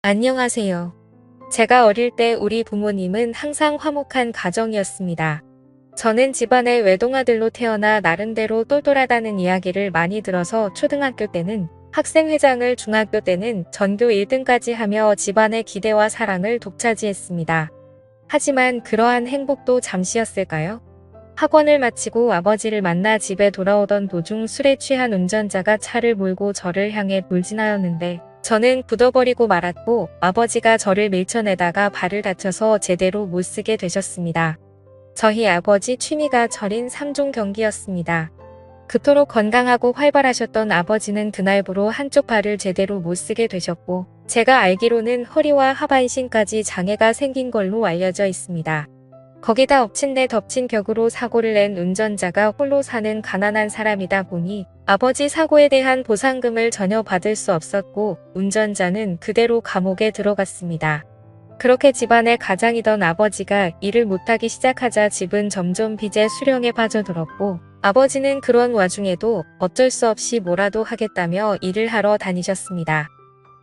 안녕하세요. 제가 어릴 때 우리 부모님은 항상 화목한 가정이었습니다. 저는 집안의 외동아들로 태어나 나름대로 똘똘하다는 이야기를 많이 들어서 초등학교 때는 학생회장을, 중학교 때는 전교 1등까지 하며 집안의 기대와 사랑을 독차지했습니다. 하지만 그러한 행복도 잠시였을까요? 학원을 마치고 아버지를 만나 집에 돌아오던 도중 술에 취한 운전자가 차를 몰고 저를 향해 돌진하였는데 저는 굳어버리고 말았고 아버지가 저를 밀쳐내다가 발을 다쳐서 제대로 못 쓰게 되셨습니다. 저희 아버지 취미가 절인 3종 경기였습니다. 그토록 건강하고 활발하셨던 아버지는 그날부로 한쪽 발을 제대로 못 쓰게 되셨고 제가 알기로는 허리와 하반신까지 장애가 생긴 걸로 알려져 있습니다. 거기다 엎친 데 덮친 격으로 사고를 낸 운전자가 홀로 사는 가난한 사람이다 보니 아버지 사고에 대한 보상금을 전혀 받을 수 없었고 운전자는 그대로 감옥에 들어갔습니다. 그렇게 집안의 가장이던 아버지가 일을 못하기 시작하자 집은 점점 빚의 수령에 빠져들었고 아버지는 그런 와중에도 어쩔 수 없이 뭐라도 하겠다며 일을 하러 다니셨습니다.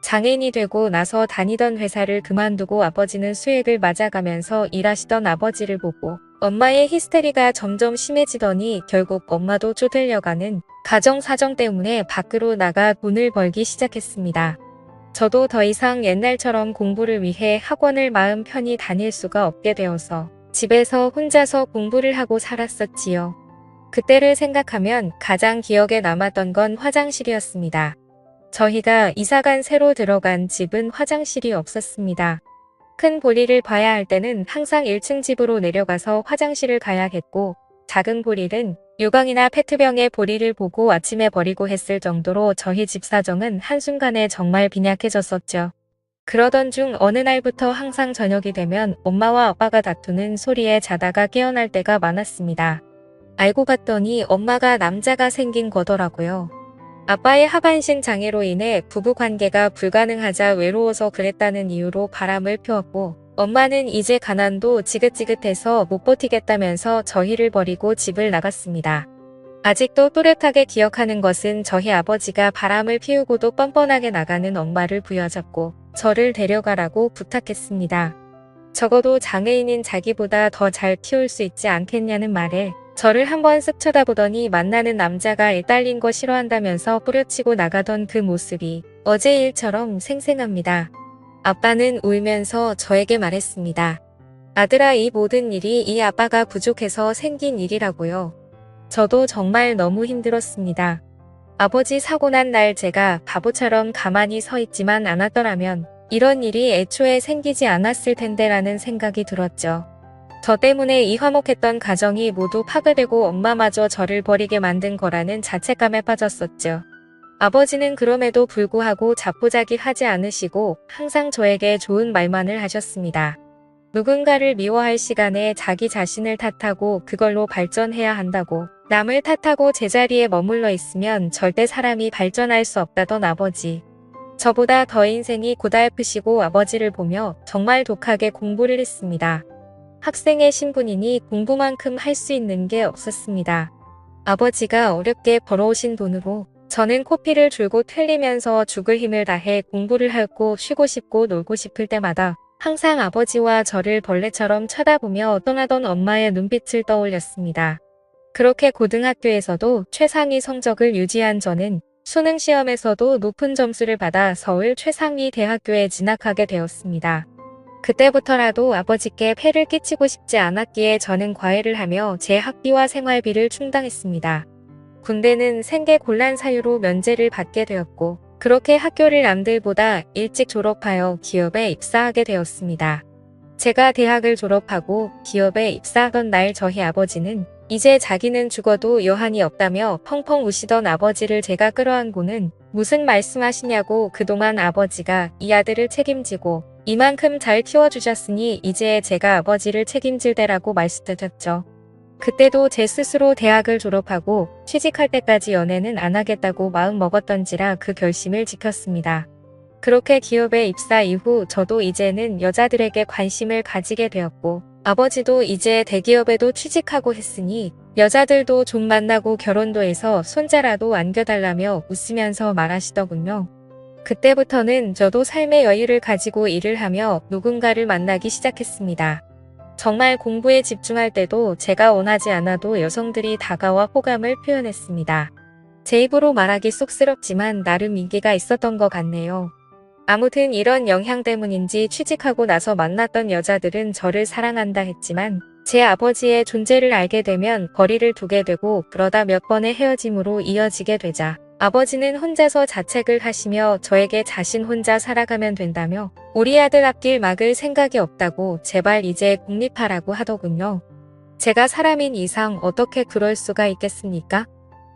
장애인이 되고 나서 다니던 회사를 그만두고 아버지는 수액을 맞아가면서 일하시던 아버지를 보고 엄마의 히스테리가 점점 심해지더니 결국 엄마도 쪼들려가는 가정 사정 때문에 밖으로 나가 돈을 벌기 시작했습니다. 저도 더 이상 옛날처럼 공부를 위해 학원을 마음 편히 다닐 수가 없게 되어서 집에서 혼자서 공부를 하고 살았었지요. 그때를 생각하면 가장 기억에 남았던 건 화장실이었습니다. 저희가 이사간 새로 들어간 집은 화장실이 없었습니다. 큰 볼일을 봐야 할 때는 항상 1층 집으로 내려가서 화장실을 가야 했고 작은 볼일은 유광이나 페트병의 볼일을 보고 아침에 버리고 했을 정도로 저희 집 사정은 한순간에 정말 빈약해졌었죠. 그러던 중 어느 날부터 항상 저녁이 되면 엄마와 아빠가 다투는 소리에 자다가 깨어날 때가 많았습니다. 알고 봤더니 엄마가 남자가 생긴 거더라고요. 아빠의 하반신 장애로 인해 부부관계가 불가능하자 외로워서 그랬다는 이유로 바람을 피웠고 엄마는 이제 가난도 지긋지긋해서 못 버티겠다면서 저희를 버리고 집을 나갔습니다. 아직도 또렷하게 기억하는 것은 저희 아버지가 바람을 피우고도 뻔뻔하게 나가는 엄마를 부여잡고 저를 데려가라고 부탁했습니다. 적어도 장애인인 자기보다 더 잘 키울 수 있지 않겠냐는 말에 저를 한번 쓱 쳐다보더니 만나는 남자가 애 딸린 거 싫어한다면서 뿌려치고 나가던 그 모습이 어제 일처럼 생생합니다. 아빠는 울면서 저에게 말했습니다. 아들아, 이 모든 일이 이 아빠가 부족해서 생긴 일이라고요. 저도 정말 너무 힘들었습니다. 아버지 사고 난 날 제가 바보처럼 가만히 서 있지만 않았더라면 이런 일이 애초에 생기지 않았을 텐데라는 생각이 들었죠. 저 때문에 이 화목했던 가정이 모두 파괴되고 엄마마저 저를 버리게 만든 거라는 자책감에 빠졌었죠. 아버지는 그럼에도 불구하고 자포자기하지 않으시고 항상 저에게 좋은 말만을 하셨습니다. 누군가를 미워할 시간에 자기 자신을 탓하고 그걸로 발전해야 한다고, 남을 탓하고 제자리에 머물러 있으면 절대 사람이 발전할 수 없다던 아버지. 저보다 더 인생이 고달프시고 아버지를 보며 정말 독하게 공부를 했습니다. 학생의 신분이니 공부만큼 할 수 있는 게 없었습니다. 아버지가 어렵게 벌어오신 돈으로 저는 코피를 줄곧 흘리면서 죽을 힘을 다해 공부를 하고 쉬고 싶고 놀고 싶을 때마다 항상 아버지와 저를 벌레처럼 쳐다보며 떠나던 엄마의 눈빛을 떠올렸습니다. 그렇게 고등학교에서도 최상위 성적을 유지한 저는 수능 시험에서도 높은 점수를 받아 서울 최상위 대학교에 진학하게 되었습니다. 그때부터라도 아버지께 폐를 끼치고 싶지 않았기에 저는 과외를 하며 제 학비와 생활비를 충당했습니다. 군대는 생계곤란 사유로 면제를 받게 되었고 그렇게 학교를 남들보다 일찍 졸업하여 기업에 입사하게 되었습니다. 제가 대학을 졸업하고 기업에 입사하던 날 저희 아버지는 이제 자기는 죽어도 여한이 없다며 펑펑 우시던 아버지를 제가 끌어안고는 무슨 말씀하시냐고, 그동안 아버지가 이 아들을 책임지고 이만큼 잘 키워주셨으니 이제 제가 아버지를 책임질 때라고 말씀드렸죠. 그때도 제 스스로 대학을 졸업하고 취직할 때까지 연애는 안 하겠다고 마음 먹었던지라 그 결심을 지켰습니다. 그렇게 기업에 입사 이후 저도 이제는 여자들에게 관심을 가지게 되었고 아버지도 이제 대기업에도 취직하고 했으니 여자들도 좀 만나고 결혼도 해서 손자라도 안겨달라며 웃으면서 말하시더군요. 그때부터는 저도 삶의 여유를 가지고 일을 하며 누군가를 만나기 시작했습니다. 정말 공부에 집중할 때도 제가 원하지 않아도 여성들이 다가와 호감을 표현했습니다. 제 입으로 말하기 쑥스럽지만 나름 인기가 있었던 것 같네요. 아무튼 이런 영향 때문인지 취직하고 나서 만났던 여자들은 저를 사랑한다 했지만 제 아버지의 존재를 알게 되면 거리를 두게 되고 그러다 몇 번의 헤어짐으로 이어지게 되자 아버지는 혼자서 자책을 하시며 저에게 자신 혼자 살아가면 된다며 우리 아들 앞길 막을 생각이 없다고 제발 이제 독립하라고 하더군요. 제가 사람인 이상 어떻게 그럴 수가 있겠습니까?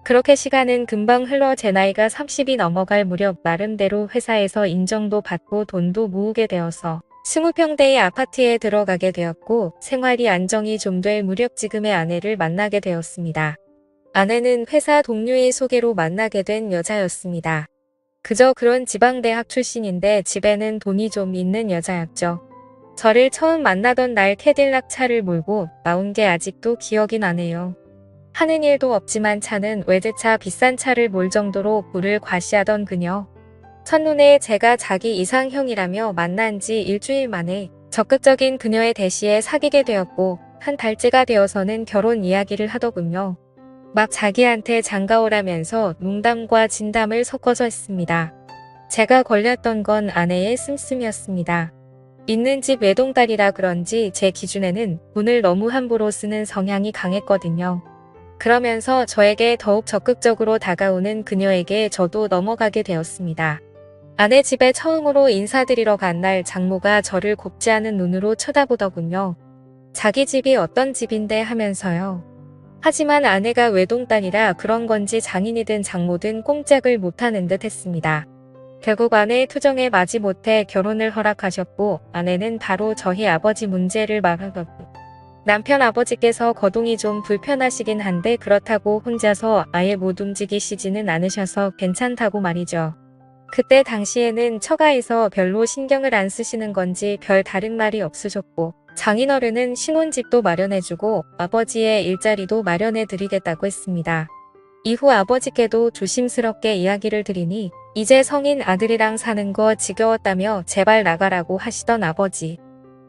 그렇게 시간은 금방 흘러 제 나이가 30이 넘어갈 무렵 나름대로 회사에서 인정도 받고 돈도 모으게 되어서 20평대의 아파트에 들어가게 되었고 생활이 안정이 좀 될 무렵 지금의 아내를 만나게 되었습니다. 아내는 회사 동료의 소개로 만나게 된 여자였습니다. 그저 그런 지방대학 출신인데 집에는 돈이 좀 있는 여자였죠. 저를 처음 만나던 날 캐딜락 차를 몰고 나온 게 아직도 기억이 나네요. 하는 일도 없지만 차는 외제차 비싼 차를 몰 정도로 부를 과시하던 그녀. 첫눈에 제가 자기 이상형이라며 만난 지 일주일 만에 적극적인 그녀의 대시에 사귀게 되었고 한 달째가 되어서는 결혼 이야기를 하더군요. 막 자기한테 장가오라면서 농담과 진담을 섞어서 했습니다. 제가 걸렸던 건 아내의 씀씀이었습니다. 있는 집 외동딸이라 그런지 제 기준에는 돈을 너무 함부로 쓰는 성향이 강했거든요. 그러면서 저에게 더욱 적극적으로 다가오는 그녀에게 저도 넘어가게 되었습니다. 아내 집에 처음으로 인사드리러 간 날 장모가 저를 곱지 않은 눈으로 쳐다보더군요. 자기 집이 어떤 집인데 하면서요. 하지만 아내가 외동딸이라 그런 건지 장인이든 장모든 꼼짝을 못하는 듯 했습니다. 결국 아내의 투정에 마지 못해 결혼을 허락하셨고 아내는 바로 저희 아버지 문제를 말하더군요. 남편 아버지께서 거동이 좀 불편하시긴 한데 그렇다고 혼자서 아예 못 움직이시지는 않으셔서 괜찮다고 말이죠. 그때 당시에는 처가에서 별로 신경을 안 쓰시는 건지 별 다른 말이 없으셨고 장인어른은 신혼집도 마련해주고 아버지의 일자리도 마련해드리겠다고 했습니다. 이후 아버지께도 조심스럽게 이야기를 드리니 이제 성인 아들이랑 사는 거 지겨웠다며 제발 나가라고 하시던 아버지.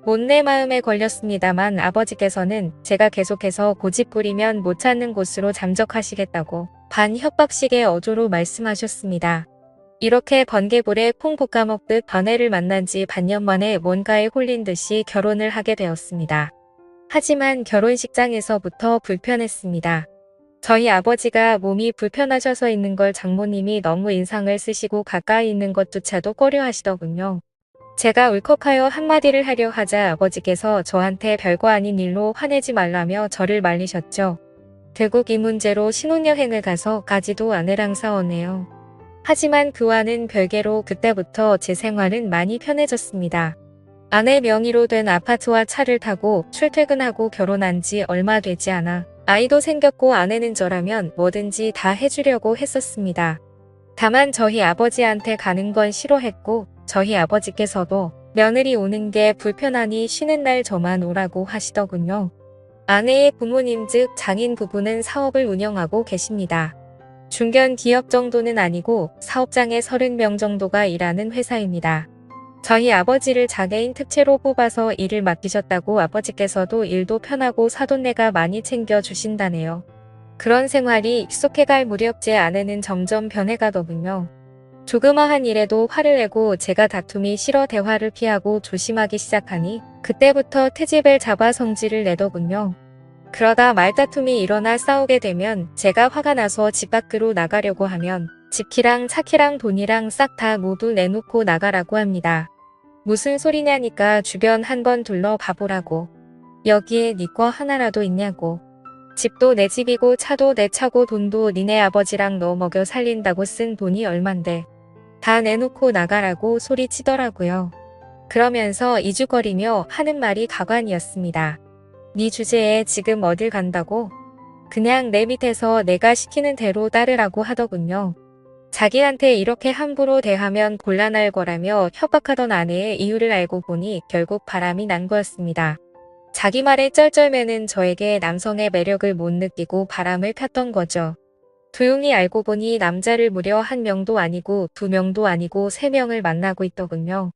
못내 마음에 걸렸습니다만 아버지께서는 제가 계속해서 고집 부리면 못 찾는 곳으로 잠적하시겠다고 반협박식의 어조로 말씀하셨습니다. 이렇게 번개불에 콩 볶아 먹듯 아내를 만난 지 반년 만에 뭔가에 홀린 듯이 결혼을 하게 되었습니다. 하지만 결혼식장에서부터 불편했습니다. 저희 아버지가 몸이 불편하셔서 있는 걸 장모님이 너무 인상을 쓰시고 가까이 있는 것조차도 꺼려하시더군요. 제가 울컥하여 한마디를 하려 하자 아버지께서 저한테 별거 아닌 일로 화내지 말라며 저를 말리셨죠. 결국 이 문제로 신혼여행을 가서까지도 아내랑 싸웠네요. 하지만 그와는 별개로 그때부터 제 생활은 많이 편해졌습니다. 아내 명의로 된 아파트와 차를 타고 출퇴근하고 결혼한 지 얼마 되지 않아 아이도 생겼고 아내는 저라면 뭐든지 다 해주려고 했었습니다. 다만 저희 아버지한테 가는 건 싫어했고 저희 아버지께서도 며느리 오는 게 불편하니 쉬는 날 저만 오라고 하시더군요. 아내의 부모님 즉 장인 부부는 사업을 운영하고 계십니다. 중견 기업 정도는 아니고 사업장에 30명 정도가 일하는 회사입니다. 저희 아버지를 장애인 특채로 뽑아서 일을 맡기셨다고 아버지께서도 일도 편하고 사돈네가 많이 챙겨주신다네요. 그런 생활이 익숙해갈 무렵 제 아내는 점점 변해가더군요. 조그마한 일에도 화를 내고 제가 다툼이 싫어 대화를 피하고 조심하기 시작하니 그때부터 트집을 잡아 성질을 내더군요. 그러다 말다툼이 일어나 싸우게 되면 제가 화가 나서 집 밖으로 나가려고 하면 집키랑 차키랑 돈이랑 싹 다 모두 내놓고 나가라고 합니다. 무슨 소리냐니까 주변 한번 둘러봐보라고. 여기에 네 거 하나라도 있냐고. 집도 내 집이고 차도 내 차고 돈도 니네 아버지랑 너 먹여 살린다고 쓴 돈이 얼만데. 다 내놓고 나가라고 소리치더라고요. 그러면서 이죽거리며 하는 말이 가관이었습니다. 네 주제에 지금 어딜 간다고? 그냥 내 밑에서 내가 시키는 대로 따르라고 하더군요. 자기한테 이렇게 함부로 대하면 곤란할 거라며 협박하던 아내의 이유를 알고 보니 결국 바람이 난 거였습니다. 자기 말에 쩔쩔매는 저에게 남성의 매력을 못 느끼고 바람을 폈던 거죠. 조용히 알고 보니 남자를 무려 1명도 아니고 2명도 아니고 3명을 만나고 있더군요.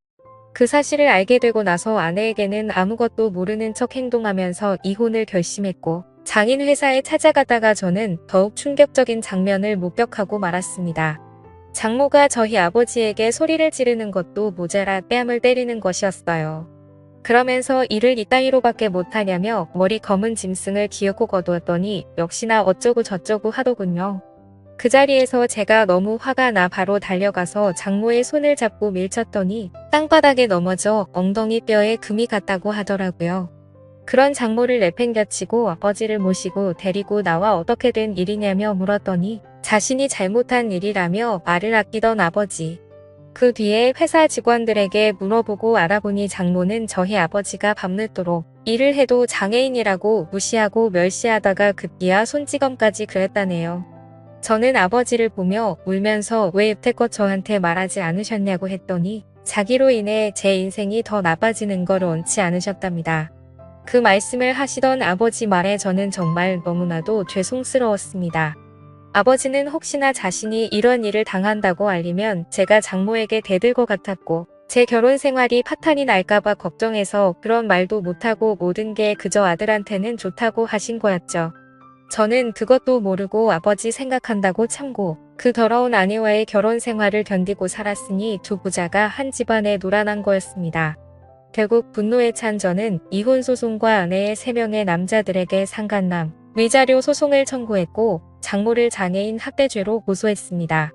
그 사실을 알게 되고 나서 아내에게는 아무것도 모르는 척 행동하면서 이혼을 결심했고 장인 회사에 찾아가다가 저는 더욱 충격적인 장면을 목격하고 말았습니다. 장모가 저희 아버지에게 소리를 지르는 것도 모자라 뺨을 때리는 것이었어요. 그러면서 일을 이따위로밖에 못하냐며 머리 검은 짐승을 기어코 거두었더니 역시나 어쩌고 저쩌고 하더군요. 그 자리에서 제가 너무 화가 나 바로 달려가서 장모의 손을 잡고 밀쳤더니 땅바닥에 넘어져 엉덩이 뼈에 금이 갔다고 하더라고요. 그런 장모를 내팽겨치고 아버지를 모시고 데리고 나와 어떻게 된 일이냐며 물었더니 자신이 잘못한 일이라며 말을 아끼던 아버지. 그 뒤에 회사 직원들에게 물어보고 알아보니 장모는 저희 아버지가 밤늦도록 일을 해도 장애인이라고 무시하고 멸시하다가 급기야 손찌검까지 그랬다네요. 저는 아버지를 보며 울면서 왜 여태껏 저한테 말하지 않으셨냐고 했더니 자기로 인해 제 인생이 더 나빠지는 걸 원치 않으셨답니다. 그 말씀을 하시던 아버지 말에 저는 정말 너무나도 죄송스러웠습니다. 아버지는 혹시나 자신이 이런 일을 당한다고 알리면 제가 장모에게 대들 것 같았고 제 결혼 생활이 파탄이 날까봐 걱정해서 그런 말도 못하고 모든 게 그저 아들한테는 좋다고 하신 거였죠. 저는 그것도 모르고 아버지 생각한다고 참고 그 더러운 아내와의 결혼 생활을 견디고 살았으니 두 부자가 한 집안에 놀아난 거였습니다. 결국 분노에 찬 저는 이혼 소송과 아내의 3명의 남자들에게 상간남, 위자료 소송을 청구했고 장모를 장애인 학대죄로 고소했습니다.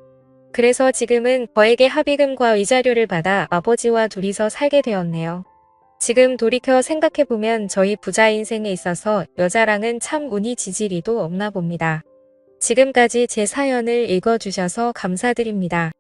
그래서 지금은 저에게 합의금과 위자료를 받아 아버지와 둘이서 살게 되었네요. 지금 돌이켜 생각해보면 저희 부자 인생에 있어서 여자랑은 참 운이 지지리도 없나 봅니다. 지금까지 제 사연을 읽어주셔서 감사드립니다.